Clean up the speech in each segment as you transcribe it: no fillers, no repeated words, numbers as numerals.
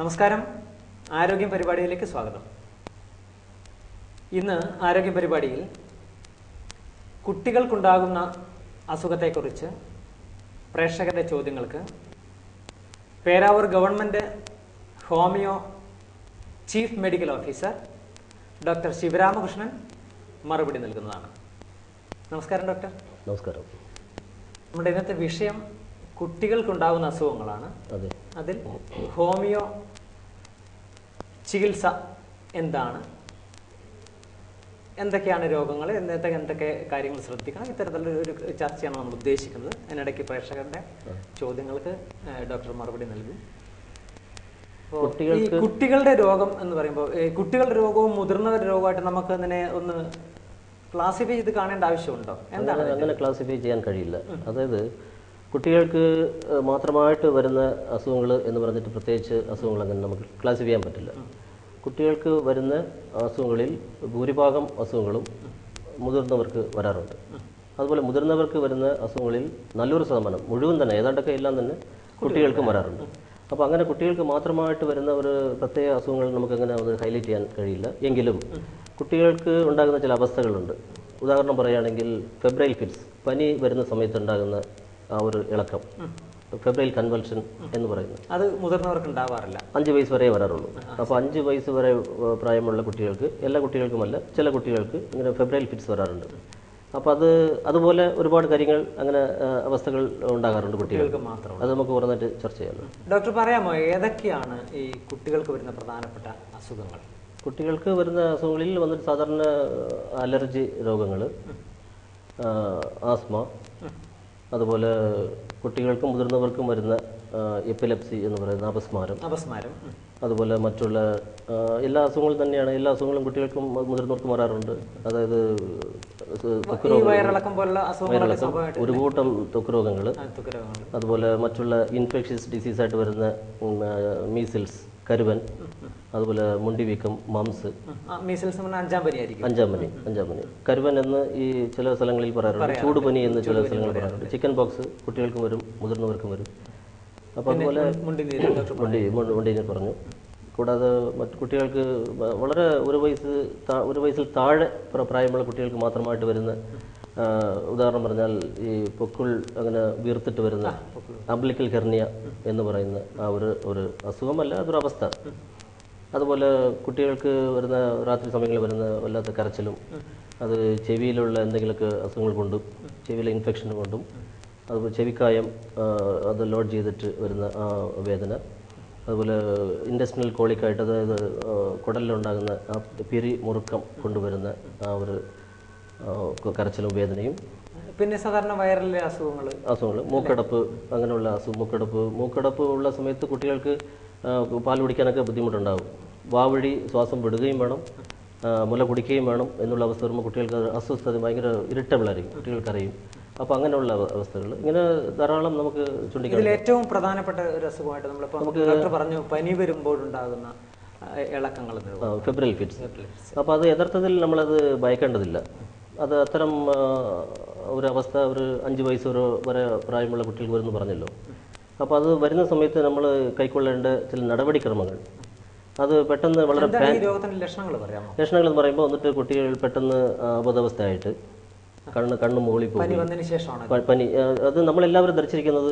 നമസ്കാരം. ആരോഗ്യം പരിപാടിയിലേക്ക് സ്വാഗതം. ഇന്ന് ആരോഗ്യ പരിപാടിയിൽ കുട്ടികൾക്കുണ്ടാകുന്ന അസുഖത്തെക്കുറിച്ച് പ്രേക്ഷകരുടെ ചോദ്യങ്ങൾക്ക് Peravoor government homeo chief medical officer doctor Sivaramakrishnan മറുപടി നൽകുന്നതാണ്. നമസ്കാരം ഡോക്ടർ. നമസ്കാരം. നമ്മുടെ ഇന്നത്തെ വിഷയം കുട്ടികൾക്കുണ്ടാകുന്ന അസുഖങ്ങളാണ്. അതിൽ ഹോമിയോ ചികിത്സ എന്താണ്, എന്തൊക്കെയാണ് രോഗങ്ങൾ, എന്തൊക്കെ കാര്യങ്ങൾ ശ്രദ്ധിക്കണം, ഇത്തരത്തിലൊരു ചർച്ചയാണ് നമ്മൾ ഉദ്ദേശിക്കുന്നത്. അതിനിടയ്ക്ക് പ്രേക്ഷകരുടെ ചോദ്യങ്ങൾക്ക് ഡോക്ടർ മറുപടി നൽകും. ഈ കുട്ടികളുടെ രോഗം എന്ന് പറയുമ്പോൾ കുട്ടികളുടെ രോഗവും മുതിർന്നവരുടെ രോഗമായിട്ട് നമുക്ക് അതിനെ ഒന്ന് ക്ലാസിഫൈ ചെയ്ത് കാണേണ്ട ആവശ്യമുണ്ടോ? എന്താണ് അങ്ങനെ ക്ലാസിഫൈ ചെയ്യാൻ കഴിയില്ല. അതായത് കുട്ടികൾക്ക് മാത്രമായിട്ട് വരുന്ന അസുഖങ്ങൾ എന്ന് പറഞ്ഞിട്ട് പ്രത്യേകിച്ച് അസുഖങ്ങൾ അങ്ങനെ നമുക്ക് ക്ലാസിഫൈ ചെയ്യാൻ പറ്റില്ല. കുട്ടികൾക്ക് വരുന്ന അസുഖങ്ങളിൽ ഭൂരിഭാഗം അസുഖങ്ങളും മുതിർന്നവർക്ക് വരാറുണ്ട്. അതുപോലെ മുതിർന്നവർക്ക് വരുന്ന അസുഖങ്ങളിൽ നല്ലൊരു ശതമാനം, മുഴുവൻ തന്നെ ഏതാണ്ടൊക്കെ എല്ലാം തന്നെ കുട്ടികൾക്കും വരാറുണ്ട്. അപ്പോൾ അങ്ങനെ കുട്ടികൾക്ക് മാത്രമായിട്ട് വരുന്ന ഒരു പ്രത്യേക അസുഖങ്ങൾ നമുക്കങ്ങനെ അത് ഹൈലൈറ്റ് ചെയ്യാൻ കഴിയില്ല. എങ്കിലും കുട്ടികൾക്ക് ഉണ്ടാകുന്ന ചില അവസ്ഥകളുണ്ട്. ഉദാഹരണം പറയുകയാണെങ്കിൽ ഫെബ്രൈൽ ഫിറ്റ്സ്, പനി വരുന്ന സമയത്തുണ്ടാകുന്ന ആ ഒരു ഇളക്കം, ഫെബ്രൈൽ കൺവൾഷൻ എന്ന് പറയുന്നത്, അത് മുതിർന്നവർക്ക് ഉണ്ടാവാറില്ല. 5 വയസ്സ് വരെ വരാറുള്ളൂ. അപ്പോൾ 5 വയസ്സ് വരെ പ്രായമുള്ള കുട്ടികൾക്ക്, എല്ലാ കുട്ടികൾക്കുമല്ല, ചില കുട്ടികൾക്ക് ഇങ്ങനെ ഫെബ്രൈൽ ഫിറ്റ്സ് വരാറുണ്ട്. അപ്പോൾ അതുപോലെ ഒരുപാട് കാര്യങ്ങൾ, അങ്ങനെ അവസ്ഥകൾ ഉണ്ടാകാറുണ്ട് കുട്ടികൾക്ക് മാത്രം. അത് നമുക്ക് ഓരോന്നായിട്ട് ചർച്ച ചെയ്യാമല്ലോ. ഡോക്ടർ പറയാമോ, ഏതൊക്കെയാണ് ഈ കുട്ടികൾക്ക് വരുന്ന പ്രധാനപ്പെട്ട അസുഖങ്ങൾ? കുട്ടികൾക്ക് വരുന്ന അസുഖങ്ങളിൽ വന്നിട്ട് സാധാരണ അലർജി രോഗങ്ങൾ, ആസ്മ, അതുപോലെ കുട്ടികൾക്കും മുതിർന്നവർക്കും വരുന്ന എപ്പിലെപ്സി എന്ന് പറയുന്ന അപസ്മാരം, അതുപോലെ മറ്റുള്ള എല്ലാ അസുഖങ്ങളും തന്നെയാണ്. എല്ലാ അസുഖങ്ങളും കുട്ടികൾക്കും മുതിർന്നവർക്കും വരാറുണ്ട്. അതായത് വയറിളക്കം, ഒരു കൂട്ടം ത്വക്ക് രോഗങ്ങൾ, അതുപോലെ മറ്റുള്ള ഇൻഫെക്ഷ്യസ് ഡിസീസായിട്ട് വരുന്ന മീസിൽസ്, കരുവൻ, അതുപോലെ മുണ്ടിവീക്കം, മംസ്, അഞ്ചാം പനി, കരുവൻ എന്ന് ഈ ചില സ്ഥലങ്ങളിൽ പറയാറുണ്ട്, ചൂടുപനി എന്ന് ചില സ്ഥലങ്ങളിൽ പറയാറുണ്ട്, ചിക്കൻ ബോക്സ് കുട്ടികൾക്കും വരും മുതിർന്നവർക്കും വരും. അപ്പോൾ അതുപോലെ മുണ്ടിനീർ പറഞ്ഞു. കൂടാതെ മറ്റു കുട്ടികൾക്ക് വളരെ ഒരു വയസ്സിൽ താഴെ പ്രായമുള്ള കുട്ടികൾക്ക് മാത്രമായിട്ട് വരുന്ന, ഉദാഹരണം പറഞ്ഞാൽ ഈ പൊക്കിൾ അങ്ങനെ വീർത്തിട്ട് വരുന്ന അംബ്ലിക്കൽ ഹെർണിയ എന്ന് പറയുന്ന ആ ഒരു അസുഖമല്ല, അതൊരു അവസ്ഥ. അതുപോലെ കുട്ടികൾക്ക് വരുന്ന രാത്രി സമയങ്ങളിൽ വരുന്ന വല്ലാത്ത കരച്ചിലും, അത് ചെവിയിലുള്ള എന്തെങ്കിലുമൊക്കെ അസുഖങ്ങൾ കൊണ്ടും, ചെവിയിലെ ഇൻഫെക്ഷൻ കൊണ്ടും, അതുപോലെ ചെവിക്കായം അത് ലോഡ് ചെയ്തിട്ട് വരുന്ന ആ വേദന, അതുപോലെ ഇൻഡസ്ട്രിയൽ കോളിക്കായിട്ട്, അതായത് കുടലിലുണ്ടാകുന്ന ആ പിരിമുറുക്കം കൊണ്ടുവരുന്ന ആ ഒരു കരച്ചിലും വേദനയും. പിന്നെ സാധാരണ വയറിലെ അസുഖങ്ങൾ, മൂക്കടപ്പ്, അങ്ങനെയുള്ള മൂക്കടപ്പ് ഉള്ള സമയത്ത് കുട്ടികൾക്ക് പാൽ കുടിക്കാനൊക്കെ ബുദ്ധിമുട്ടുണ്ടാകും. വാവഴി ശ്വാസം വിടുകയും വേണം, മുല കുടിക്കുകയും വേണം എന്നുള്ള അവസ്ഥ വരുമ്പോൾ കുട്ടികൾക്ക് അസ്വസ്ഥത, ഭയങ്കര ഇറിറ്റബിൾ ആയിരിക്കും, കുട്ടികൾക്കറിയും. അപ്പോൾ അങ്ങനെയുള്ള അവസ്ഥകൾ ഇങ്ങനെ ധാരാളം നമുക്ക് ചൂണ്ടിക്കാണിക്കാം. ഇതിൽ ഏറ്റവും പ്രധാനപ്പെട്ട ഒരു അസുഖമായിട്ട് നമ്മളിപ്പോൾ പറഞ്ഞു, പനി വരുമ്പോഴുണ്ടാകുന്ന ഇളക്കങ്ങൾ, ഫെബ്രൈൽ ഫിറ്റ്സ്. അപ്പോൾ അത് യഥാർത്ഥത്തിൽ നമ്മളത് ഭയക്കേണ്ടതില്ല. അത് അത്തരം ഒരു അവസ്ഥ ഒരു 5 വയസ്സ് വരെ പ്രായമുള്ള കുട്ടികൾക്ക് വരുമെന്ന് പറഞ്ഞല്ലോ. അപ്പോൾ അത് വരുന്ന സമയത്ത് നമ്മൾ കൈക്കൊള്ളേണ്ട ചില നടപടിക്രമങ്ങൾ, അത് പെട്ടെന്ന് വളരെ ലക്ഷണങ്ങൾ എന്ന് പറയുമ്പോൾ വന്നിട്ട് കുട്ടികൾ പെട്ടെന്ന് അബോധാവസ്ഥയായിട്ട് കണ്ണ് മുകളിൽ പോകും. പനി, അത് നമ്മളെല്ലാവരും ധരിച്ചിരിക്കുന്നത്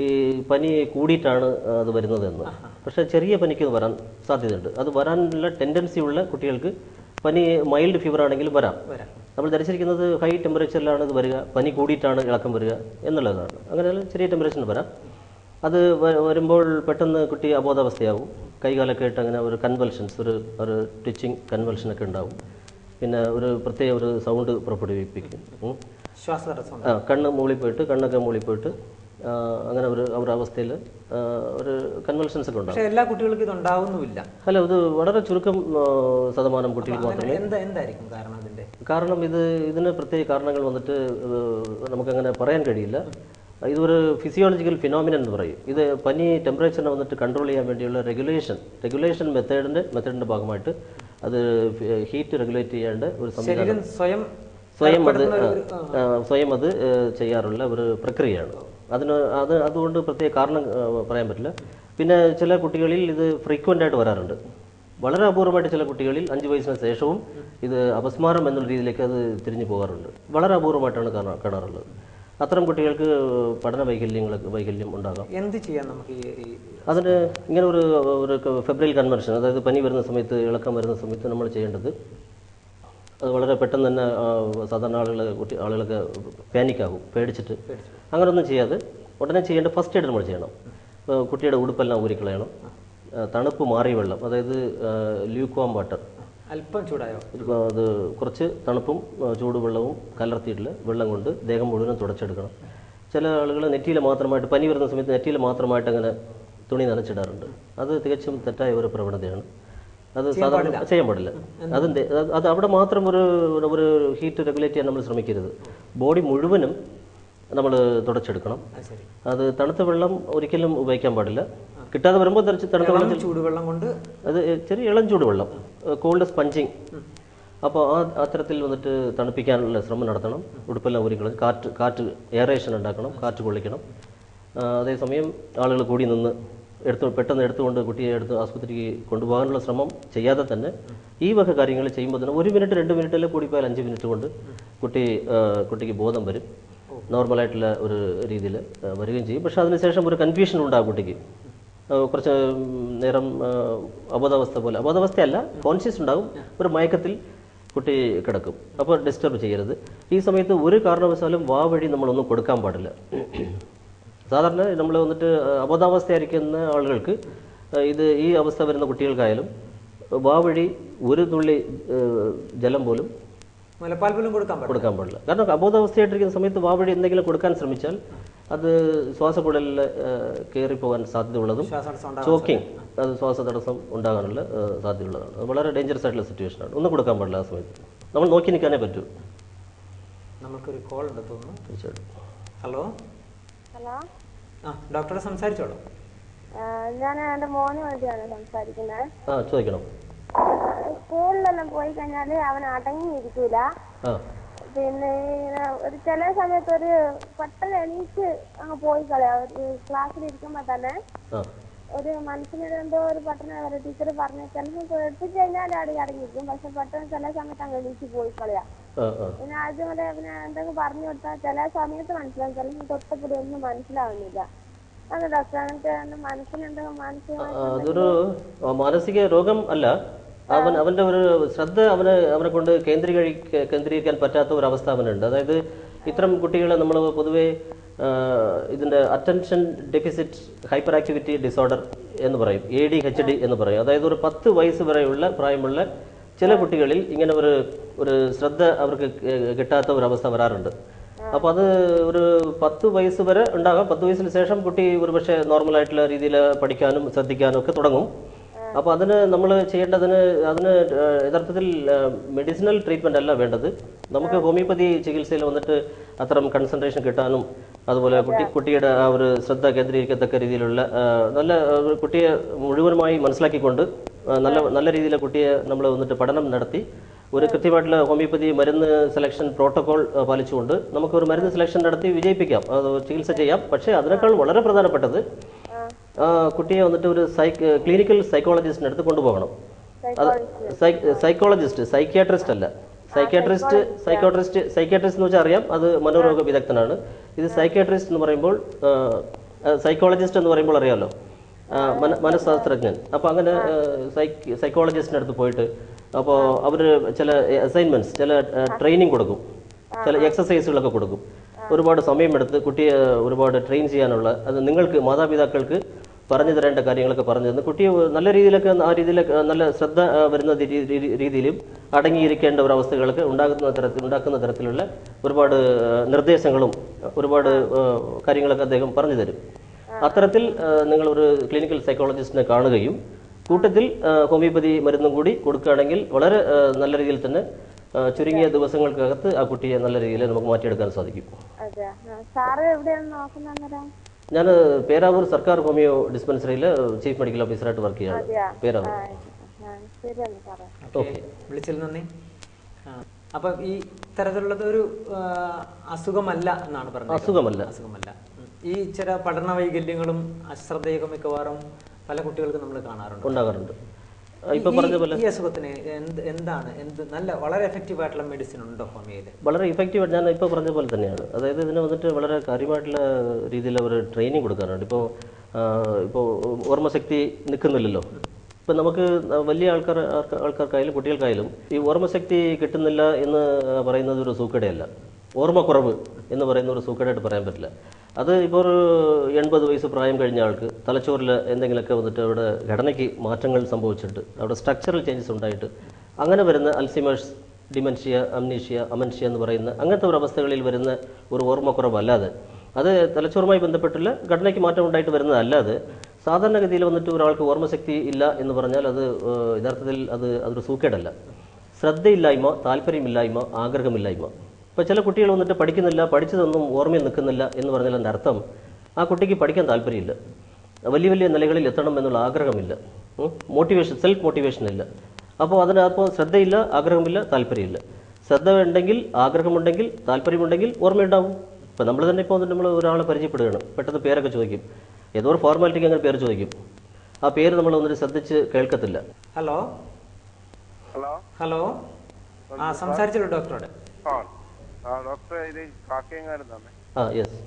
ഈ പനി കൂടിയിട്ടാണ് അത് വരുന്നതെന്ന്. പക്ഷേ ചെറിയ പനിക്ക് വരാൻ സാധ്യതയുണ്ട്. അത് വരാനുള്ള ടെൻഡൻസി ഉള്ള കുട്ടികൾക്ക് പനി മൈൽഡ് ഫീവർ ആണെങ്കിലും വരാം. നമ്മൾ ധരിച്ചിരിക്കുന്നത് ഹൈ ടെമ്പറേച്ചറിലാണ് ഇത് വരിക, പനി കൂടിയിട്ടാണ് ഇളക്കം വരിക എന്നുള്ളതാണ്. അങ്ങനെ ചെറിയ ടെമ്പറേച്ചറിന് വരാം. അത് വരുമ്പോൾ പെട്ടെന്ന് കുട്ടി അബോധാവസ്ഥയാവും, കൈകാലൊക്കെ ആയിട്ട് അങ്ങനെ ഒരു കൺവൾഷൻസ്, ഒരു ട്വിച്ചിങ് കൺവൾഷനൊക്കെ ഉണ്ടാവും. പിന്നെ ഒരു പ്രത്യേക ഒരു സൗണ്ട് പുറപ്പെടുവിപ്പിക്കും, കണ്ണൊക്കെ മൂളി പോയിട്ട് അങ്ങനെ ഒരു അവസ്ഥയിൽ ഒരു കൺവൾഷൻസ് ഒക്കെ ഉണ്ടാവും. എല്ലാ കുട്ടികൾക്കും ഇത് ഉണ്ടാവുന്നില്ല. അല്ല, ഇത് വളരെ ചുരുക്കം ശതമാനം കുട്ടികൾക്ക് മാത്രമേ. കാരണം ഇതിന് പ്രത്യേക കാരണങ്ങൾ വന്നിട്ട് നമുക്കങ്ങനെ പറയാൻ കഴിയില്ല. ഇതൊരു ഫിസിയോളജിക്കൽ ഫിനോമിനൻ എന്ന് പറയും. ഇത് പനി ടെമ്പറേച്ചറിനെ വന്നിട്ട് കൺട്രോൾ ചെയ്യാൻ വേണ്ടിയുള്ള റെഗുലേഷൻ മെത്തേഡിന്റെ ഭാഗമായിട്ട് അത് ഹീറ്റ് റെഗുലേറ്റ് ചെയ്യേണ്ട ഒരു സംവിധാനം സ്വയം അത് ചെയ്യാറുള്ള ഒരു പ്രക്രിയയാണ്. അതുകൊണ്ട് പ്രത്യേക കാരണം പറയാൻ പറ്റില്ല. പിന്നെ ചില കുട്ടികളിൽ ഇത് ഫ്രീക്വൻ്റ് ആയിട്ട് വരാറുണ്ട്. വളരെ അപൂർവമായിട്ട് ചില കുട്ടികളിൽ 5 വയസ്സിന് ശേഷവും ഇത് അപസ്മാരം എന്നുള്ള രീതിയിലേക്ക് അത് തിരിഞ്ഞു പോകാറുണ്ട്. വളരെ അപൂർവമായിട്ടാണ് കാണാറുള്ളത്. അത്തരം കുട്ടികൾക്ക് പഠന വൈകല്യം ഉണ്ടാകാം. എന്ത് ചെയ്യാം നമുക്ക് അതിന് ഇങ്ങനെ ഒരു ഫെബ്രൈൽ കൺവെൻഷൻ, അതായത് പനി വരുന്ന സമയത്ത്, ഇളക്കം വരുന്ന സമയത്ത് നമ്മൾ ചെയ്യേണ്ടത്, അത് വളരെ പെട്ടെന്ന് തന്നെ സാധാരണ ആളുകളൊക്കെ പാനിക്കാകും, പേടിച്ചിട്ട്. അങ്ങനെയൊന്നും ചെയ്യാതെ ഉടനെ ചെയ്യേണ്ട ഫസ്റ്റ് എയ്ഡ് നമ്മൾ ചെയ്യണം. കുട്ടിയുടെ ഉടുപ്പെല്ലാം ഊരിക്കളയണം. തണുപ്പ് മാറിയ വെള്ളം, അതായത് ല്യൂക്വാം വാട്ടർ, അല്പം ചൂടായോ അത് കുറച്ച് തണുപ്പും ചൂടുവെള്ളവും കലർത്തിയിട്ടുള്ള വെള്ളം കൊണ്ട് ദേഹം മുഴുവനും തുടച്ചെടുക്കണം. ചില ആളുകൾ നെറ്റിയിൽ മാത്രമായിട്ട്, പനി വരുന്ന സമയത്ത് നെറ്റിയിൽ മാത്രമായിട്ട് അങ്ങനെ തുണി നനച്ചിടാറുണ്ട്. അത് തികച്ചും തെറ്റായ ഒരു പ്രവണതയാണ്. അത് സാധാരണ ചെയ്യാൻ പാടില്ല. അത് അവിടെ മാത്രം ഒരു ഹീറ്റ് റെഗുലേറ്റ് ചെയ്യാൻ നമ്മൾ ശ്രമിക്കരുത്. ബോഡി മുഴുവനും നമ്മൾ തുടച്ചെടുക്കണം. അത് തണുത്ത വെള്ളം ഒരിക്കലും ഉപയോഗിക്കാൻ പാടില്ല. കിട്ടാതെ വരുമ്പോൾ തണുത്ത വെള്ളം, ചൂടുവെള്ളം കൊണ്ട്, അത് ചെറിയ ഇളം ചൂടുവെള്ളം, കോൾഡ് സ്പഞ്ചിങ്. അപ്പോൾ അത്തരത്തിൽ വന്നിട്ട് തണുപ്പിക്കാനുള്ള ശ്രമം നടത്തണം. ഉടുപ്പെല്ലാം ഊരിക്കളഞ്ഞ് കാറ്റ് എയറേഷൻ ഉണ്ടാക്കണം, കാറ്റ് കൊള്ളിക്കണം. അതേസമയം ആളുകൾ കൂടി നിന്ന് പെട്ടെന്ന് എടുത്തുകൊണ്ട് കുട്ടിയെ ആശുപത്രിക്ക് കൊണ്ടുപോകാനുള്ള ശ്രമം ചെയ്യാതെ തന്നെ ഈ വക കാര്യങ്ങൾ ചെയ്യുമ്പോൾ തന്നെ 1 മിനിറ്റ് 2 മിനിറ്റ് അല്ലെങ്കിൽ കൂടിപ്പോയാൽ 5 മിനിറ്റ് കൊണ്ട് കുട്ടിക്ക് ബോധം വരും. നോർമലായിട്ടുള്ള ഒരു രീതിയിൽ വരികയും ചെയ്യും. പക്ഷേ അതിനുശേഷം ഒരു കൺഫ്യൂഷൻ ഉണ്ടാകും കുട്ടിക്ക്. കുറച്ച് നേരം അബോധാവസ്ഥ പോലെ, അബോധാവസ്ഥയല്ല, കോൺഷ്യസ് ഉണ്ടാകും, ഒരു മയക്കത്തിൽ കുട്ടി കിടക്കും. അപ്പോൾ ഡിസ്റ്റർബ് ചെയ്യരുത്. ഈ സമയത്ത് ഒരു കാരണവശാലും വാ വഴി നമ്മളൊന്നും കൊടുക്കാൻ പാടില്ല. സാധാരണ നമ്മൾ വന്നിട്ട് അബോധാവസ്ഥയായിരിക്കുന്ന ആളുകൾക്ക് ഈ അവസ്ഥ വരുന്ന കുട്ടികൾക്കായാലും വാ വഴി ഒരു തുള്ളി ജലം പോലും, മുലപ്പാൽ പോലും കൊടുക്കാൻ പാടില്ല. കാരണം അബോധാവസ്ഥയായിട്ടിരിക്കുന്ന സമയത്ത് വാ വഴി എന്തെങ്കിലും കൊടുക്കാൻ ശ്രമിച്ചാൽ അത് ശ്വാസക്കുഴലിൽ കയറിപ്പോകാൻ സാധ്യതയുള്ളതും ചോക്കിങ്, അത് ശ്വാസതടസ്സം ഉണ്ടാകാനുള്ള സാധ്യതയുള്ളതാണ്. അത് വളരെ ഡേഞ്ചറസ് ആയിട്ടുള്ള സിറ്റുവേഷനാണ്. ഒന്നും കൊടുക്കാൻ പാടില്ല. ആ സമയത്ത് നമ്മൾ നോക്കി നിൽക്കാനേ പറ്റൂ. നമുക്കൊരു കോൾ ഉണ്ട് തോന്നുന്നു. തീർച്ചയായിട്ടും. ഹലോ ഹലോ, ഡോക്ടറെ സംസാരിച്ചോളൂ. ഞാൻ എൻ്റെ മോന് വേണ്ടിയാണ് സംസാരിക്കുന്നത്. ചോദിക്കണം. സ്കൂളിലെല്ലാം പോയി കഴിഞ്ഞാല് അവൻ അടങ്ങിയിരിക്കൂല. പിന്നെ ഒരു ചില സമയത്ത് ഒരു പെട്ടെന്ന് എണീച്ച് അങ്ങ് പോയി കളയാ. ക്ലാസ്സിലിരിക്കുമ്പോ തന്നെ ഒരു മനസ്സിനൊരു എന്തോ ഒരു പെട്ടെന്ന് ടീച്ചർ പറഞ്ഞ ചിലപ്പോൾ എടുപ്പിച്ച് കഴിഞ്ഞാൽ അടങ്ങിയിരിക്കും. പക്ഷെ പെട്ടെന്ന് ചില സമയത്ത് അങ്ങ് എണീച്ച് പോയി കളയാ. പിന്നെ അതുപോലെ പിന്നെ എന്തെങ്കിലും പറഞ്ഞു കൊടുത്താൽ ചില സമയത്ത് മനസ്സിലാവും, ചില തൊട്ടപ്പടി ഒന്നും മനസ്സിലാവുന്നില്ല. അത് ഡോക്ടർ മനസ്സിനെന്തെങ്കിലും അതൊരു മാനസിക രോഗം അല്ല. അവന്റെ ഒരു ശ്രദ്ധ അവനെ കൊണ്ട് കേന്ദ്രീകരിക്കാൻ പറ്റാത്ത ഒരു അവസ്ഥ അവനുണ്ട്. അതായത് ഇത്തരം കുട്ടികളെ നമ്മൾ പൊതുവെ ഇതിന്റെ attention deficit hyper activity disorder എന്ന് പറയും, ADHD എന്ന് പറയും. അതായത് ഒരു 10 വയസ്സ് വരെയുള്ള പ്രായമുള്ള ചില കുട്ടികളിൽ ഇങ്ങനെ ഒരു ശ്രദ്ധ അവർക്ക് കിട്ടാത്ത ഒരു അവസ്ഥ വരാറുണ്ട്. അപ്പോൾ അത് ഒരു 10 വയസ്സ് വരെ ഉണ്ടാകാം. 10 വയസ്സിന് ശേഷം കുട്ടി ഒരുപക്ഷെ നോർമലായിട്ടുള്ള രീതിയിൽ പഠിക്കാനും ശ്രദ്ധിക്കാനും ഒക്കെ തുടങ്ങും. അപ്പോൾ അതിന് നമ്മൾ ചെയ്യേണ്ടതിന് യഥാർത്ഥത്തിൽ മെഡിസിനൽ ട്രീറ്റ്മെൻ്റ് അല്ല വേണ്ടത്. നമുക്ക് ഹോമിയോപ്പതി ചികിത്സയിൽ വന്നിട്ട് അത്തരം കൺസെൻട്രേഷൻ കിട്ടാനും അതുപോലെ കുട്ടിയുടെ ആ ഒരു ശ്രദ്ധ കേന്ദ്രീകരിക്കത്തക്ക രീതിയിലുള്ള നല്ല കുട്ടിയെ മുഴുവനുമായി മനസ്സിലാക്കിക്കൊണ്ട് നല്ല രീതിയിൽ കുട്ടിയെ നമ്മൾ വന്നിട്ട് പഠനം നടത്തി ഒരു കൃത്യമായിട്ടുള്ള ഹോമിയോപ്പതി മരുന്ന് സെലക്ഷൻ പ്രോട്ടോകോൾ പാലിച്ചുകൊണ്ട് നമുക്കൊരു മരുന്ന് സെലക്ഷൻ നടത്തി വിജയിപ്പിക്കാം, ചികിത്സ ചെയ്യാം. പക്ഷേ അതിനേക്കാൾ വളരെ പ്രധാനപ്പെട്ടത് കുട്ടിയെ വന്നിട്ട് ഒരു ക്ലിനിക്കൽ സൈക്കോളജിസ്റ്റിന് അടുത്ത് കൊണ്ടുപോകണം. അത് സൈക്കോളജിസ്റ്റ്, സൈക്യാട്രിസ്റ്റ് അല്ല. സൈക്യാട്രിസ്റ്റ് എന്ന് വെച്ചാൽ അറിയാം, അത് മനോരോഗ വിദഗ്ധനാണ്. ഇത് സൈക്യാട്രിസ്റ്റ് എന്ന് പറയുമ്പോൾ, സൈക്കോളജിസ്റ്റ് എന്ന് പറയുമ്പോൾ അറിയാമല്ലോ, മനഃശാസ്ത്രജ്ഞൻ. അപ്പോൾ അങ്ങനെ സൈക്കോളജിസ്റ്റിന് അടുത്ത് പോയിട്ട് അപ്പോൾ അവർ ചില അസൈൻമെന്റ്സ്, ചില ട്രെയിനിങ് കൊടുക്കും, ചില എക്സസൈസുകളൊക്കെ കൊടുക്കും. ഒരുപാട് സമയമെടുത്ത് കുട്ടിയെ ഒരുപാട് ട്രെയിൻ ചെയ്യാനുള്ള, അത് നിങ്ങൾക്ക് മാതാപിതാക്കൾക്ക് പറഞ്ഞു തരേണ്ട കാര്യങ്ങളൊക്കെ പറഞ്ഞു തന്നു കുട്ടിയെ നല്ല രീതിയിലൊക്കെ ആ രീതിയിലൊക്കെ നല്ല ശ്രദ്ധ വരുന്ന രീതിയിലും അടങ്ങിയിരിക്കേണ്ട ഒരു അവസ്ഥകളൊക്കെ ഉണ്ടാക്കുന്ന തരത്തിലുള്ള ഒരുപാട് നിർദ്ദേശങ്ങളും ഒരുപാട് കാര്യങ്ങളൊക്കെ അദ്ദേഹം പറഞ്ഞു തരും. അത്തരത്തിൽ നിങ്ങൾ ഒരു ക്ലിനിക്കൽ സൈക്കോളജിസ്റ്റിനെ കാണുകയും കൂട്ടത്തിൽ ഹോമിയോപ്പതി മരുന്നും കൂടി കൊടുക്കുകയാണെങ്കിൽ വളരെ നല്ല രീതിയിൽ തന്നെ ചുരുങ്ങിയ ദിവസങ്ങൾക്കകത്ത് ആ കുട്ടിയെ നല്ല രീതിയിൽ നമുക്ക് മാറ്റിയെടുക്കാൻ സാധിക്കും. ഞാൻ പേരാവൂർ സർക്കാർ ഹോമിയോ ഡിസ്പെൻസറിയിൽ ചീഫ് മെഡിക്കൽ ഓഫീസറായിട്ട് വർക്ക് ചെയ്യാണ്. പേരാവൂർ. വിളിച്ചതിൽ നന്ദി. അപ്പം ഈ തരത്തിലുള്ളത് ഒരു അസുഖമല്ല എന്നാണ് പറഞ്ഞത്. അസുഖമല്ല. ഈ ചില പഠന വൈകല്യങ്ങളും അശ്രദ്ധയൊക്കെ മിക്കവാറും പല കുട്ടികൾക്കും നമ്മൾ കാണാറുണ്ട്, ഉണ്ടാകാറുണ്ട്. ഇപ്പൊ പറഞ്ഞ പോലെ ഈ അസുഖത്തിന് എന്താണ് നല്ല വളരെ എഫക്റ്റീവ് ആയിട്ടുള്ള മെഡിസിൻ ഉണ്ടോ ഹോമിയോയിൽ? വളരെ ഇഫക്റ്റീവ്, ഞാൻ ഇപ്പോൾ പറഞ്ഞ പോലെ തന്നെയാണ്. അതായത് ഇതിന് വന്നിട്ട് വളരെ കാര്യമായിട്ടുള്ള രീതിയിൽ അവർ ട്രെയിനിങ് കൊടുക്കാറുണ്ട്. ഇപ്പോൾ ഓർമ്മശക്തി നിൽക്കുന്നില്ലല്ലോ. ഇപ്പം നമുക്ക് വലിയ ആൾക്കാർക്കായാലും കുട്ടികൾക്കായാലും ഈ ഓർമ്മശക്തി കിട്ടുന്നില്ല എന്ന് പറയുന്നത് ഒരു സൂക്കേടയല്ല, ഓർമ്മക്കുറവ് എന്ന് പറയുന്ന ഒരു സൂക്കേടായിട്ട് പറയാൻ പറ്റില്ല. അത് ഇപ്പോൾ ഒരു 80 വയസ്സ് പ്രായം കഴിഞ്ഞ ആൾക്ക് തലച്ചോറിൽ എന്തെങ്കിലുമൊക്കെ വന്നിട്ട് അവിടെ ഘടനയ്ക്ക് മാറ്റങ്ങൾ സംഭവിച്ചിട്ട് അവിടെ സ്ട്രക്ചറൽ ചേഞ്ചസ് ഉണ്ടായിട്ട് അങ്ങനെ വരുന്ന അൽസിമേഴ്സ്, ഡിമെൻഷ്യ, അമൻഷ്യ എന്ന് പറയുന്ന അങ്ങനത്തെ ഒരു അവസ്ഥകളിൽ വരുന്ന ഒരു ഓർമ്മക്കുറവല്ലാതെ, അത് തലച്ചോറുമായി ബന്ധപ്പെട്ടുള്ള ഘടനയ്ക്ക് മാറ്റം ഉണ്ടായിട്ട് വരുന്നതല്ലാതെ സാധാരണഗതിയിൽ വന്നിട്ട് ഒരാൾക്ക് ഓർമ്മശക്തി ഇല്ല എന്ന് പറഞ്ഞാൽ അത് യഥാർത്ഥത്തിൽ അതൊരു സൂക്കേടല്ല. ശ്രദ്ധയില്ലായ്മ, താല്പര്യമില്ലായ്മ, ആഗ്രഹമില്ലായ്മ. ഇപ്പോൾ ചില കുട്ടികൾ വന്നിട്ട് പഠിക്കുന്നില്ല, പഠിച്ചതൊന്നും ഓർമ്മയിൽ നിൽക്കുന്നില്ല എന്ന് പറഞ്ഞാൽ അതിൻ്റെ അർത്ഥം ആ കുട്ടിക്ക് പഠിക്കാൻ താല്പര്യമില്ല, വലിയ വലിയ നിലകളിൽ എത്തണം എന്നുള്ള ആഗ്രഹമില്ല, മോട്ടിവേഷൻ, സെൽഫ് മോട്ടിവേഷൻ ഇല്ല. അപ്പോൾ ശ്രദ്ധയില്ല, ആഗ്രഹമില്ല, താല്പര്യമില്ല. ശ്രദ്ധ ഉണ്ടെങ്കിൽ, ആഗ്രഹമുണ്ടെങ്കിൽ, താല്പര്യമുണ്ടെങ്കിൽ ഓർമ്മയുണ്ടാവും. ഇപ്പോൾ നമ്മൾ തന്നെ ഇപ്പോൾ നമ്മൾ ഒരാളെ പരിചയപ്പെടുകയാണ്, പെട്ടെന്ന് പേരൊക്കെ ചോദിക്കും, ഏതോ ഒരു ഫോർമാലിറ്റിക്ക് അങ്ങനെ പേര് ചോദിക്കും, ആ പേര് നമ്മൾ ഒന്നിട്ട് ശ്രദ്ധിച്ച് കേൾക്കത്തില്ല. ഹലോ ഹലോ ഹലോ സംസാരിച്ചല്ലോ ഡോക്ടറോട്. ഡോക്ടർ ഇത് കാക്കയങ്ങാടുന്നാണ്. യെസ്.